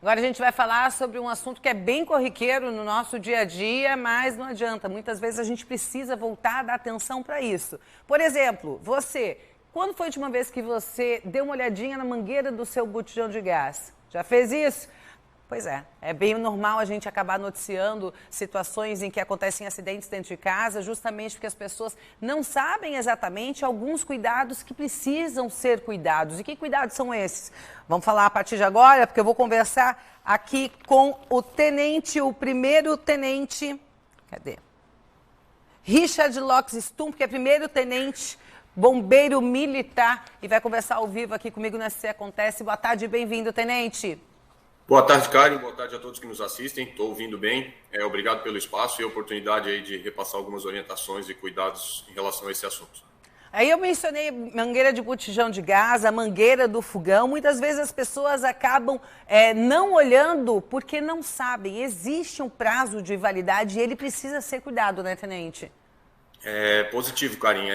Agora a gente vai falar sobre um assunto que é bem corriqueiro no nosso dia a dia, mas não adianta. Muitas vezes a gente precisa voltar a dar atenção para isso. Por exemplo, você, quando foi a última vez que você deu uma olhadinha na mangueira do seu botijão de gás? Já fez isso? Pois é bem normal a gente acabar noticiando situações em que acontecem acidentes dentro de casa, justamente porque as pessoas não sabem exatamente alguns cuidados que precisam ser cuidados. E que cuidados são esses? Vamos falar a partir de agora, porque eu vou conversar aqui com o primeiro tenente, cadê? Richard Locks Stump, que é primeiro tenente bombeiro militar e vai conversar ao vivo aqui comigo no SC Acontece. Boa tarde e bem-vindo, tenente. Boa tarde, Karen. Boa tarde a todos que nos assistem. Estou ouvindo bem. Obrigado pelo espaço e a oportunidade aí de repassar algumas orientações e cuidados em relação a esse assunto. Aí eu mencionei mangueira de botijão de gás, a mangueira do fogão. Muitas vezes as pessoas acabam não olhando porque não sabem. Existe um prazo de validade e ele precisa ser cuidado, né, tenente? Positivo, Karen.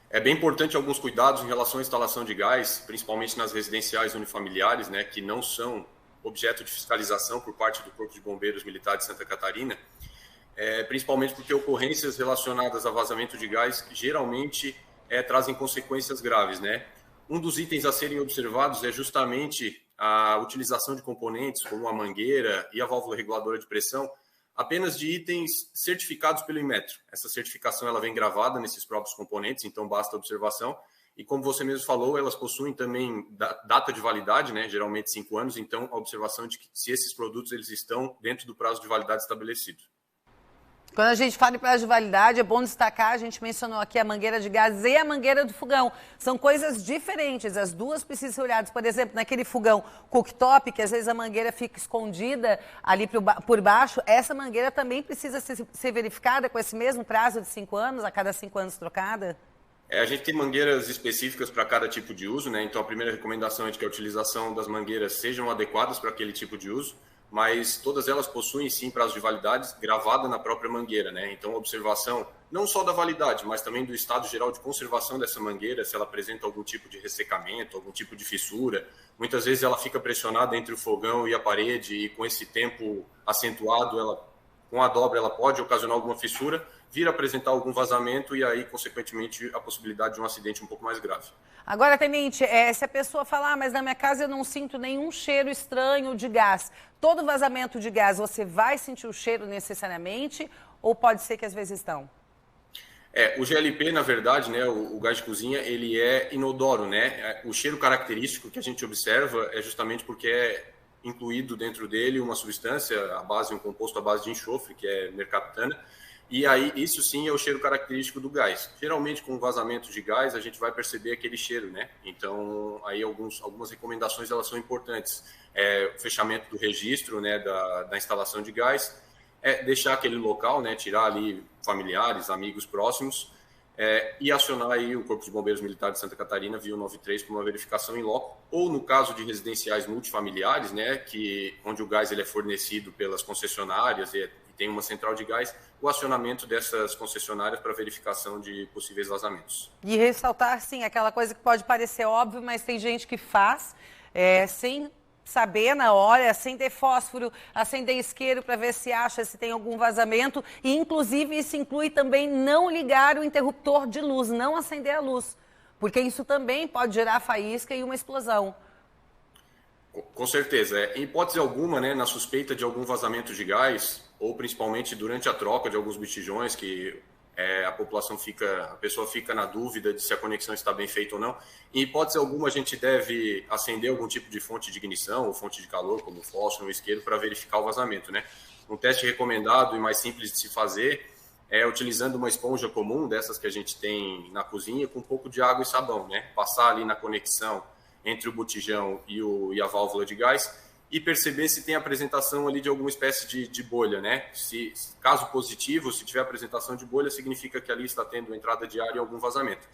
É bem importante alguns cuidados em relação à instalação de gás, principalmente nas residenciais unifamiliares, né, que não são objeto de fiscalização por parte do Corpo de Bombeiros Militar de Santa Catarina, principalmente porque ocorrências relacionadas a vazamento de gás geralmente trazem consequências graves, né? Um dos itens a serem observados é justamente a utilização de componentes como a mangueira e a válvula reguladora de pressão, apenas de itens certificados pelo Inmetro. Essa certificação ela vem gravada nesses próprios componentes, então basta observação. E como você mesmo falou, elas possuem também data de validade, né? Geralmente 5 anos, então a observação de que se esses produtos eles estão dentro do prazo de validade estabelecido. Quando a gente fala em prazo de validade, é bom destacar, a gente mencionou aqui a mangueira de gás e a mangueira do fogão. São coisas diferentes, as duas precisam ser olhadas. Por exemplo, naquele fogão cooktop, que às vezes a mangueira fica escondida ali por baixo, essa mangueira também precisa ser verificada com esse mesmo prazo de 5 anos, a cada 5 anos trocada? A gente tem mangueiras específicas para cada tipo de uso, né? Então a primeira recomendação é de que a utilização das mangueiras sejam adequadas para aquele tipo de uso, mas todas elas possuem sim prazo de validade gravada na própria mangueira, né? Então a observação não só da validade, mas também do estado geral de conservação dessa mangueira, se ela apresenta algum tipo de ressecamento, algum tipo de fissura. Muitas vezes ela fica pressionada entre o fogão e a parede e com esse tempo acentuado, com a dobra ela pode ocasionar alguma fissura, vir a apresentar algum vazamento e aí, consequentemente, a possibilidade de um acidente um pouco mais grave. Agora, tenente, se a pessoa falar, mas na minha casa eu não sinto nenhum cheiro estranho de gás, todo vazamento de gás, você vai sentir o cheiro necessariamente ou pode ser que às vezes estão? O GLP, na verdade, né, o gás de cozinha, ele é inodoro, né? O cheiro característico que a gente observa é justamente porque é incluído dentro dele uma substância, um composto à base de enxofre, que é mercaptana. E aí, isso sim é o cheiro característico do gás. Geralmente, com vazamento de gás, a gente vai perceber aquele cheiro, né? Então, aí algumas recomendações, elas são importantes. O fechamento do registro, né, da instalação de gás, deixar aquele local, né, tirar ali familiares, amigos próximos, e acionar aí o Corpo de Bombeiros Militar de Santa Catarina via 93 para uma verificação em loco, ou no caso de residenciais multifamiliares, né, onde o gás ele é fornecido pelas concessionárias e tem uma central de gás, o acionamento dessas concessionárias para verificação de possíveis vazamentos. E ressaltar, sim, aquela coisa que pode parecer óbvio, mas tem gente que faz sem saber na hora, sem ter fósforo, acender isqueiro para ver se acha se tem algum vazamento. E, inclusive, isso inclui também não ligar o interruptor de luz, não acender a luz, porque isso também pode gerar faísca e uma explosão. Com certeza. Em hipótese alguma, né, na suspeita de algum vazamento de gás, ou principalmente durante a troca de alguns botijões, que a pessoa fica na dúvida de se a conexão está bem feita ou não. Em hipótese alguma, a gente deve acender algum tipo de fonte de ignição ou fonte de calor, como fósforo ou isqueiro, para verificar o vazamento, né? Um teste recomendado e mais simples de se fazer é utilizando uma esponja comum, dessas que a gente tem na cozinha, com um pouco de água e sabão, né? Passar ali na conexão entre o botijão e a válvula de gás e perceber se tem apresentação ali de alguma espécie de bolha, né? Caso positivo, se tiver apresentação de bolha, significa que ali está tendo entrada de ar e algum vazamento.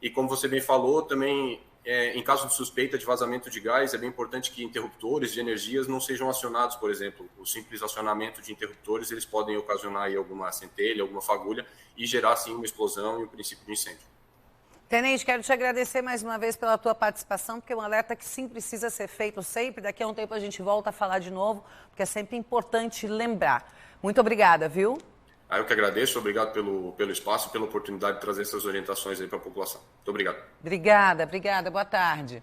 E como você bem falou, também, em caso de suspeita de vazamento de gás, é bem importante que interruptores de energias não sejam acionados, por exemplo. O simples acionamento de interruptores, eles podem ocasionar aí alguma centelha, alguma fagulha e gerar, sim, uma explosão e o princípio de incêndio. Tenente, quero te agradecer mais uma vez pela tua participação, porque é um alerta que sim precisa ser feito sempre. Daqui a um tempo a gente volta a falar de novo, porque é sempre importante lembrar. Muito obrigada, viu? Eu que agradeço, obrigado pelo espaço e pela oportunidade de trazer essas orientações aí para a população. Muito obrigado. Obrigada. Boa tarde.